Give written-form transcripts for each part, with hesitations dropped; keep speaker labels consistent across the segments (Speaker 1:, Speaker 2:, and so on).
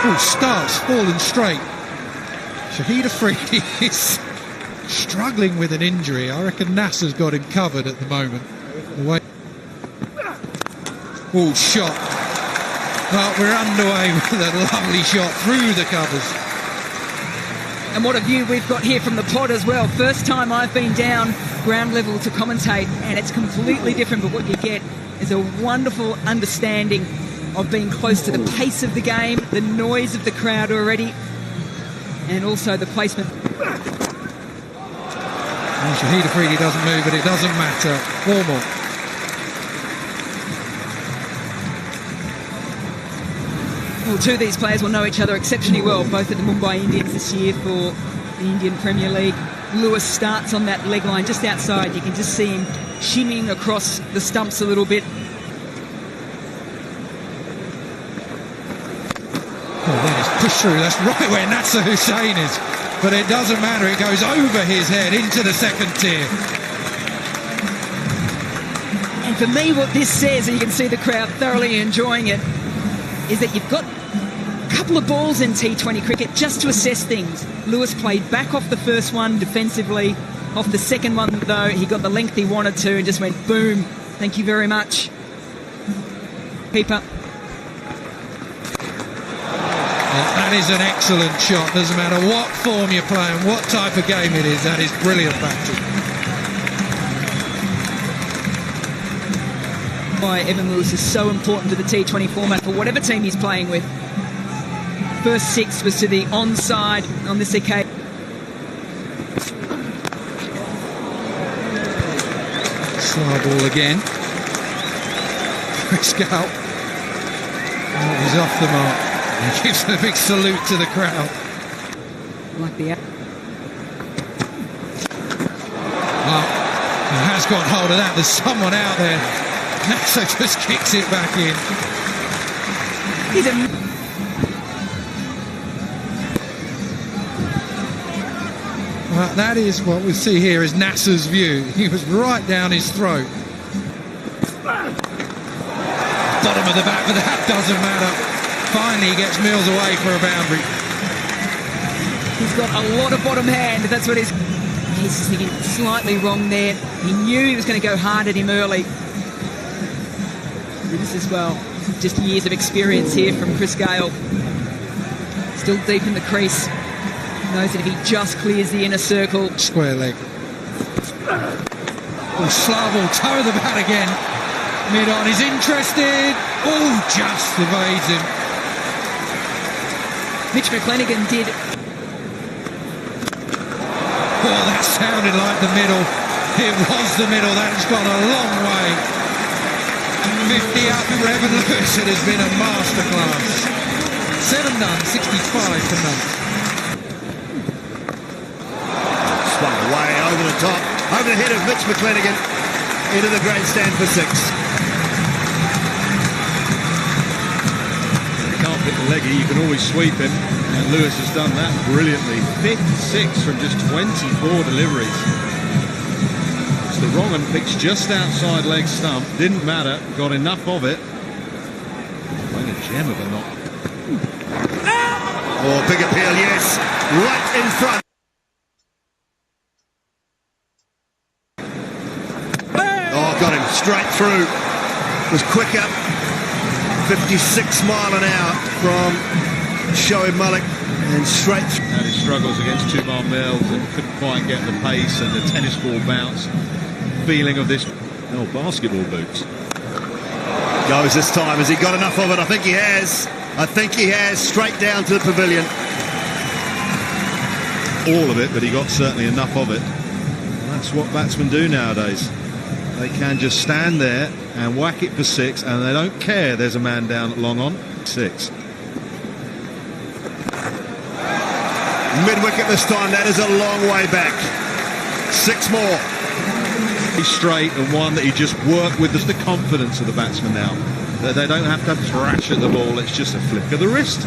Speaker 1: Oh, starts falling straight. Shahid Afridi is struggling with an injury. I reckon Nasser's got him covered at the moment. Oh, shot. Well, we're underway with a lovely shot through the covers.
Speaker 2: And what a view we've got here from the pod as well. First time I've been down ground level to commentate, and it's completely different, but what you get is a wonderful understanding of being close to the pace of the game, the noise of the crowd already, and also the placement.
Speaker 1: Well, Shahid Afridi doesn't move, but it doesn't matter. 4 more.
Speaker 2: Well, two of these players will know each other exceptionally well, both at the Mumbai Indians this year for the Indian Premier League. Lewis starts on that leg line just outside. You can just see him shimmying across the stumps a little bit.
Speaker 1: Oh, that is pushed through. That's right where Nasser Hussain is. But it doesn't matter. It goes over his head into the second tier.
Speaker 2: And for me, what this says, and you can see the crowd thoroughly enjoying it, is that you've got a couple of balls in T20 cricket just to assess things. Lewis played back off the first one defensively. Off the second one, though, he got the length he wanted to and just went boom. Thank you very much. Keeper.
Speaker 1: That is an excellent shot. Doesn't matter what form you're playing, what type of game it is. That is brilliant batting.
Speaker 2: Why Evan Lewis is so important to the T20 format for whatever team he's playing with. First 6 was to the onside on this occasion.
Speaker 1: Slow ball again. Chris Gale. Oh, he's off the mark. He gives a big salute to the crowd.
Speaker 2: Like the...
Speaker 1: Well, he has got hold of that. There's someone out there. Nasser just kicks it back in.
Speaker 2: He's a...
Speaker 1: Well, that is what we see here is Nasser's view. He was right down his throat. Bottom of the bat, but that doesn't matter. Finally, he gets Mills away for a boundary.
Speaker 2: He's got a lot of bottom hand. That's what he's thinking slightly wrong there. He knew he was going to go hard at him early. This as well. Just years of experience here from Chris Gale. Still deep in the crease. Knows that if he just clears the inner circle.
Speaker 1: Square leg. Oh, slow ball, toe of the bat again. Mid on, he's interested. Oh, just evades him.
Speaker 2: Mitch McClenaghan did.
Speaker 1: Oh, that sounded like the middle. It was the middle. That has gone a long way. 50 up for Evan Lewis. It has been a masterclass. 7 done, 65 for none.
Speaker 3: Swung away over the top, over the head of Mitch McClenaghan, into the grandstand for 6.
Speaker 4: You can't pick the leggy, you can always sweep him, and Lewis has done that brilliantly. 56 from just 24 deliveries. It's the wrong and pitched just outside leg stump, didn't matter, got enough of it. Playing a gem of a knock.
Speaker 3: Oh, big appeal, yes, right in front. Oh, got him straight through. Was quicker. 56 mile an hour from Shoaib Malik and straight through.
Speaker 4: And his struggles against Tumar Mills and couldn't quite get the pace and the tennis ball bounce. Feeling of this. Oh, basketball boots.
Speaker 3: Goes this time. Has he got enough of it? I think he has. I think he has. Straight down to the pavilion.
Speaker 4: All of it, but he got certainly enough of it. That's what batsmen do nowadays. They can just stand there and whack it for 6, and they don't care there's a man down at long on. 6.
Speaker 3: Mid-wicket this time. That is a long way back. 6 more.
Speaker 4: He's straight, and one that he just worked with. Just the confidence of the batsman now. They don't have to thrash at the ball. It's just a flick of the wrist.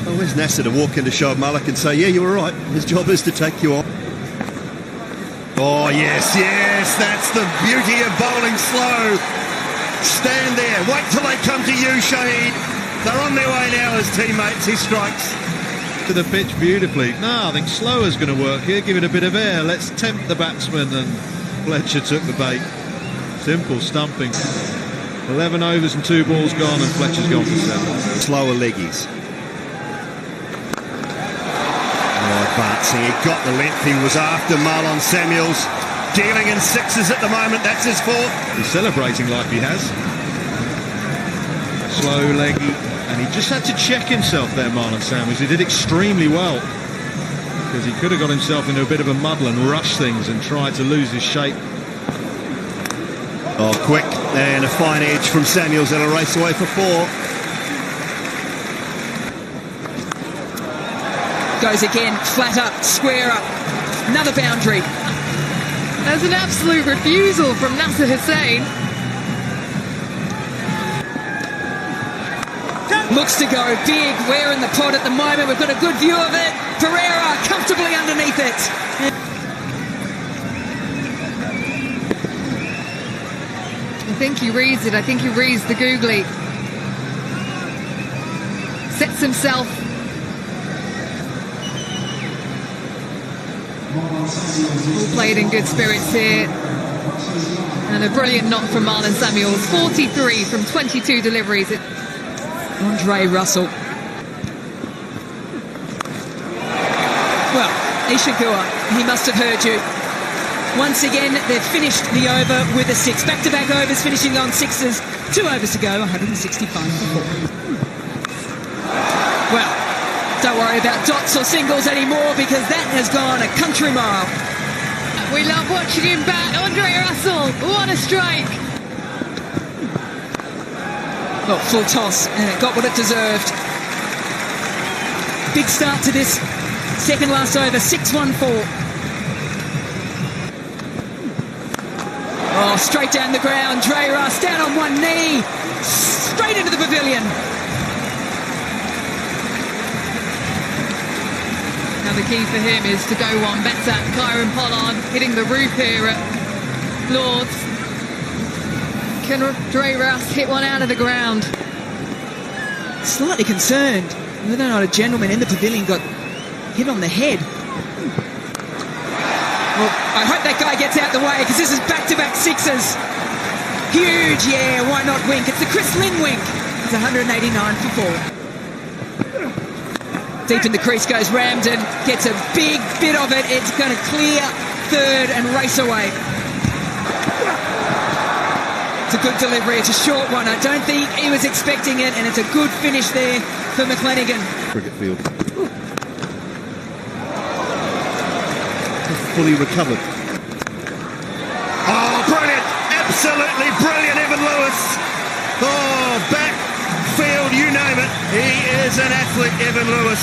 Speaker 3: Well, where's Nasser to walk into Shoaib Malik and say, yeah, you were right. His job is to take you on. Oh, yes, yes. That's the beauty of bowling slow. Stand there. Wait till they come to you, Shahid. They're on their way now as teammates. He strikes.
Speaker 4: To the pitch beautifully. No, I think slower's going to work here. Give it a bit of air. Let's tempt the batsman, and Fletcher took the bait. Simple stumping. 11 overs and 2 balls gone, and Fletcher's gone for 7.
Speaker 3: Slower leggies. Advancing, he got the length, he was after Marlon Samuels, dealing in 6s at the moment, that's his 4th.
Speaker 4: He's celebrating like he has. Slow leggy, and he just had to check himself there, Marlon Samuels. He did extremely well, because he could have got himself into a bit of a muddle and rushed things and tried to lose his shape.
Speaker 3: Oh, quick, and a fine edge from Samuels, that'll race away for 4.
Speaker 2: Goes again, flat up, square up, another boundary.
Speaker 5: There's an absolute refusal from Nasser Hussain.
Speaker 2: Looks to go big. We're in the pod at the moment. We've got a good view of it. Pereira comfortably underneath it.
Speaker 5: I think he reads it. I think he reads the googly. Sets himself. All played in good spirits here. And a brilliant knock from Marlon Samuels. 43 from 22 deliveries.
Speaker 2: Andre Russell. Well, Ishigua, he must have heard you. Once again, they've finished the over with a 6. Back-to-back overs, finishing on 6s. 2 overs to go, 165 for 4. Well, don't worry about dots or singles anymore, because that has gone a country mile.
Speaker 5: We love watching him bat. Andre Russell, what a strike.
Speaker 2: Well, full toss, and it got what it deserved. Big start to this second last over, 6-1-4. Oh, straight down the ground, Dre Russ down on one knee, straight into the pavilion.
Speaker 5: Now the key for him is to go one better. Kieran Pollard hitting the roof here at Lord's. Can Dre Russ hit one out of the ground?
Speaker 2: Slightly concerned whether or not a gentleman in the pavilion got hit on the head. Well, I hope that guy gets out the way, because this is back-to-back 6s. Huge, yeah, why not wink? It's the Chris Lynn wink. It's 189 for 4. Deep in the crease goes Ramden, gets a big bit of it. It's going to clear third and race away. It's a good delivery, it's a short one. I don't think he was expecting it, and it's a good finish there for McClenaghan.
Speaker 3: Cricket field. Fully recovered. Oh, brilliant! Absolutely brilliant, Evan Lewis. Oh, backfield, you name it. He is an athlete, Evan Lewis.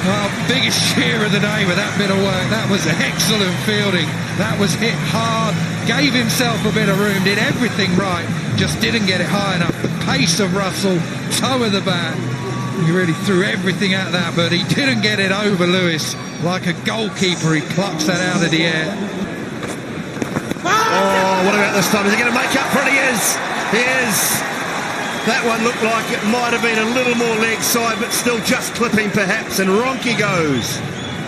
Speaker 1: Well, biggest share of the day with that bit of work. That was excellent fielding. That was hit hard, gave himself a bit of room, did everything right, just didn't get it high enough. The pace of Russell, toe of the bat. He really threw everything at that, but he didn't get it over Lewis. Like a goalkeeper, he plucks that out of the air.
Speaker 3: Oh, what about this time? Is he going to make up for it? He is. He is. That one looked like it might have been a little more leg side, but still just clipping perhaps, and Ronke goes.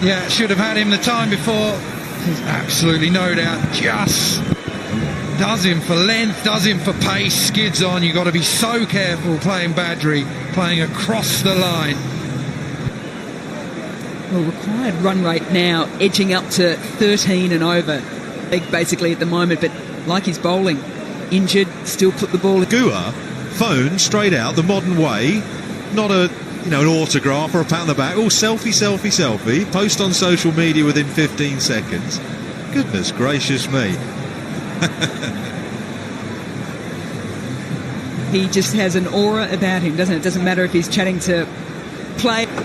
Speaker 1: Yeah, should have had him the time before. There's absolutely no doubt. Just does him for length, does him for pace, skids on. You've got to be so careful playing Badri, playing across the line.
Speaker 2: Well, required run rate now edging up to 13 and over. Big basically at the moment, but like his bowling, injured, still put the ball.
Speaker 4: Gua phone straight out the modern way, not a an autograph or a pat on the back. Oh, selfie, selfie, selfie. Post on social media within 15 seconds. Goodness gracious me.
Speaker 2: He just has an aura about him, doesn't it? It doesn't matter if he's chatting to play.
Speaker 4: Well,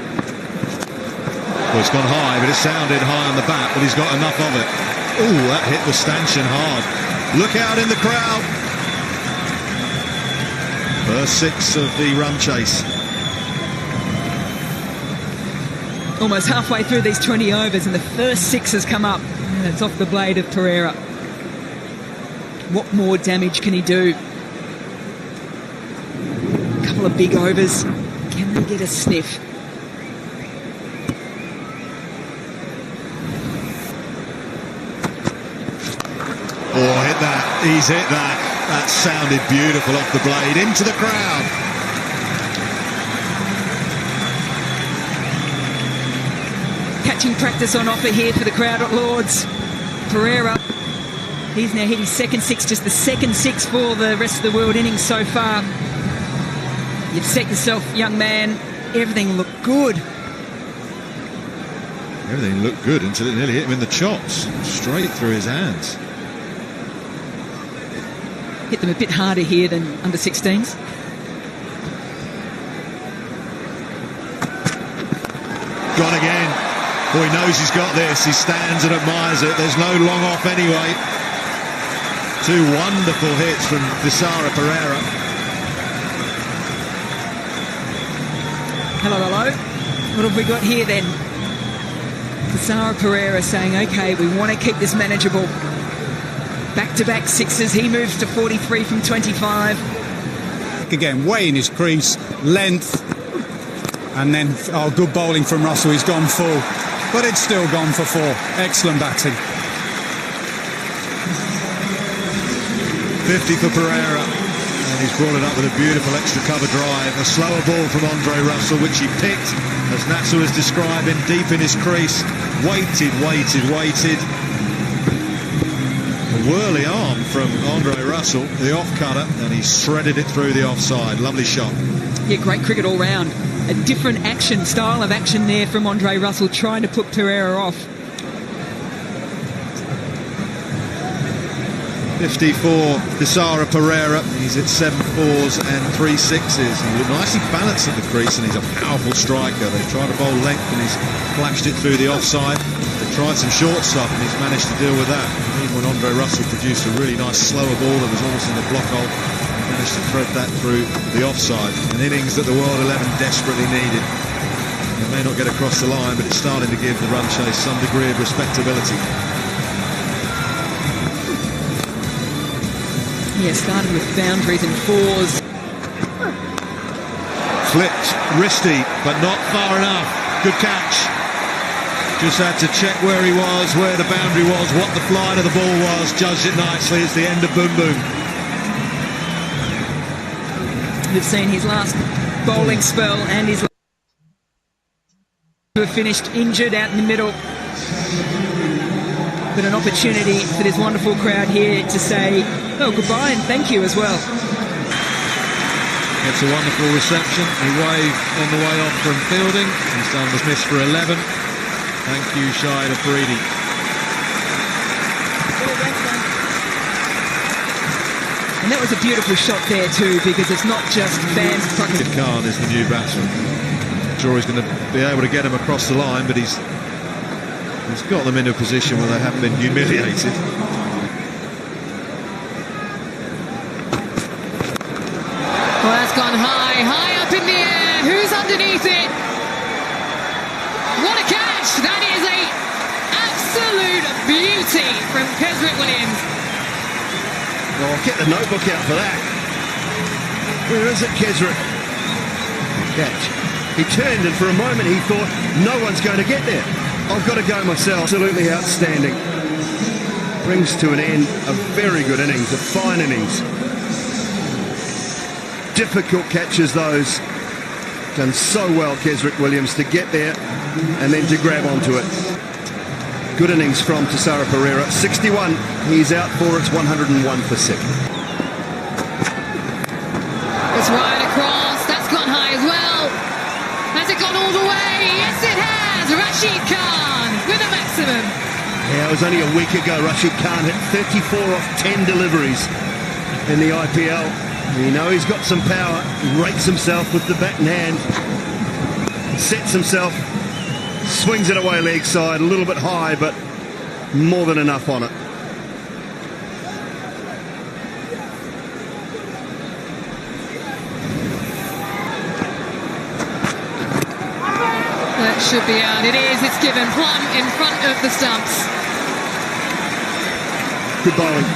Speaker 4: it's gone high, but it sounded high on the bat, but he's got enough of it. Oh, that hit the stanchion hard. Look out in the crowd. First 6 of the run chase.
Speaker 2: Almost halfway through these 20 overs, and the first 6 has come up. And it's off the blade of Pereira. What more damage can he do? A couple of big overs. Can they get a sniff?
Speaker 3: Oh, hit that. He's hit that. That sounded beautiful off the blade into the crowd.
Speaker 2: Catching practice on offer here for the crowd at Lord's. Pereira, he's now hit his second six, just the second six for the rest of the world innings so far. You've set yourself, young man. Everything looked good.
Speaker 4: Everything looked good until it nearly hit him in the chops, straight through his hands.
Speaker 2: Hit them a bit harder here than under 16s.
Speaker 3: Gone again. Oh, he knows he's got this. He stands and admires it. There's no long off anyway. Two wonderful hits from Thisara Pereira.
Speaker 2: Hello, hello. What have we got here then? Thisara Pereira saying, okay, we want to keep this manageable. Back-to-back sixes. He moves to 43 from 25.
Speaker 6: Again, way in his crease, length, and then good bowling from Russell. He's gone full, but it's still gone for four. Excellent batting.
Speaker 3: 50 for Pereira, and he's brought it up with a beautiful extra cover drive. A slower ball from Andre Russell, which he picked, as Natsu was describing, deep in his crease. Waited. Whirly arm from Andre Russell, the off-cutter, and he shredded it through the offside. Lovely shot.
Speaker 2: Yeah, great cricket all round. A different style of action there from Andre Russell, trying to put Pereira off.
Speaker 3: 50 for Thisara Pereira. He's at 7 fours and 3 sixes. He looked nicely balanced at the crease, and he's a powerful striker. They tried to bowl length, and he's flashed it through the offside. They tried some short stuff, and he's managed to deal with that. Even when Andre Russell produced a really nice slower ball that was almost in the block hole, he managed to thread that through the offside. An innings that the World 11 desperately needed. It may not get across the line, but it's starting to give the run chase some degree of respectability.
Speaker 2: Yeah, started with boundaries and fours.
Speaker 3: Flipped, wristy, but not far enough. Good catch. Just had to check where he was, where the boundary was, what the flight of the ball was. Judged it nicely. It's the end of Boom Boom.
Speaker 2: We've seen his last bowling spell and his who have finished injured out in the middle. But an opportunity for this wonderful crowd here to say, oh, goodbye and thank you as well.
Speaker 4: It's a wonderful reception. He waved on the way off from fielding. His son was missed for 11. Thank you, Shahid Afridi.
Speaker 2: And that was a beautiful shot there too, because it's not just fans fucking.
Speaker 3: Khan is the new batsman. I'm sure he's going to be able to get him across the line, but he's got them into a position where they haven't been humiliated.
Speaker 5: Well, that's gone high up in the air. Who's underneath it? What a catch! That is a absolute beauty from Kesrick Williams.
Speaker 3: Oh, get the notebook out for that. Where is it, Kesrick? Catch. He turned, and for a moment he thought, no one's going to get there. I've got to go myself. Absolutely outstanding. Brings to an end a very good innings, a fine innings. Difficult catches those. Done so well, Kesrick Williams, to get there and then to grab onto it. Good innings from Thisara Pereira. 61. He's out for its 101 for second.
Speaker 5: It's right across. That's gone high as well. Has it gone all the way? Yes, it has. Rashid Khan with a maximum.
Speaker 3: Yeah, it was only a week ago Rashid Khan hit 34 off 10 deliveries in the IPL. You know he's got some power. He rates himself with the bat in hand. Sets himself. Swings it away leg side. A little bit high, but more than enough on it.
Speaker 5: That should be out. It is. It's given plumb in front of the stumps.
Speaker 3: Good bowling.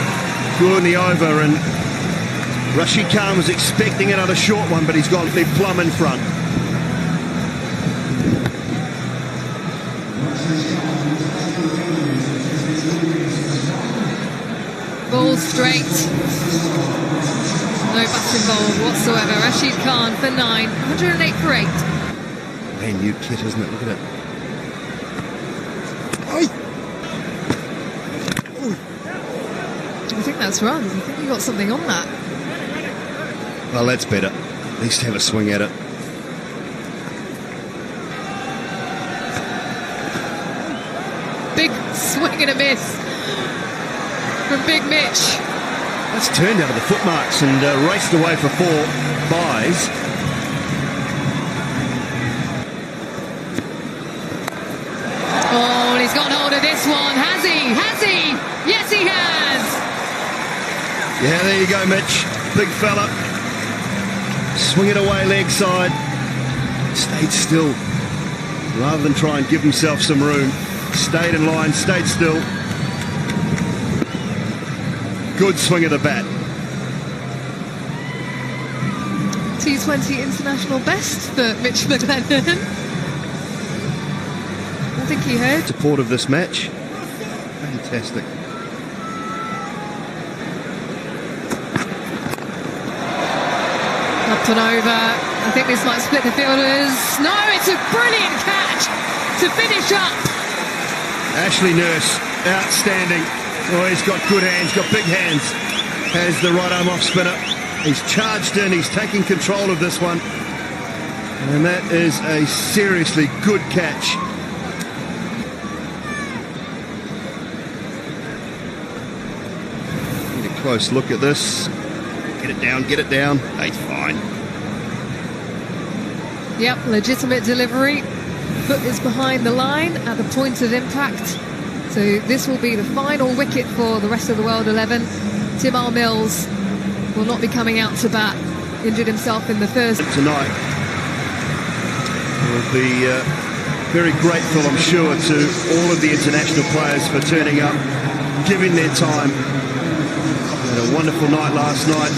Speaker 3: Good in the over, and Rashid Khan was expecting another short one, but he's gone plumb in front.
Speaker 5: Ball straight. No bats involved whatsoever. Rashid Khan for 9. 108 for 8.
Speaker 7: Man, new kit, isn't it? Look at it.
Speaker 5: I think that's runs. I think you got something on that.
Speaker 7: Well, that's better. At least have a swing at it.
Speaker 5: Big swing and a miss from Big Mitch.
Speaker 7: That's turned out of the foot marks and raced away for 4 buys.
Speaker 5: Oh, and he's got hold of this one. Has he? Has he? Yes, he has.
Speaker 7: Yeah, there you go, Mitch. Big fella. Swing it away leg side. Stayed still. Rather than try and give himself some room. Stayed in line, stayed still. Good swing of the bat.
Speaker 5: T20 international best for Mitch McLennan. I think he heard.
Speaker 7: Support of this match. Fantastic.
Speaker 5: Up and over. I think this might split the fielders. No, it's a brilliant catch to finish up.
Speaker 7: Ashley Nurse, outstanding. Oh, he's got good hands, got big hands. Has the right arm off spinner. He's charged in, he's taking control of this one. And that is a seriously good catch. Get a close look at this. Get it down, get it down. He's fine.
Speaker 5: Yep, legitimate delivery. Foot is behind the line at the point of impact. So this will be the final wicket for the rest of the World 11. Timar Mills will not be coming out to bat. Injured himself in the first.
Speaker 7: Tonight will be very grateful, I'm sure, to all of the international players for turning up, giving their time. Had a wonderful night last night.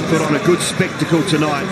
Speaker 7: Put on a good spectacle tonight.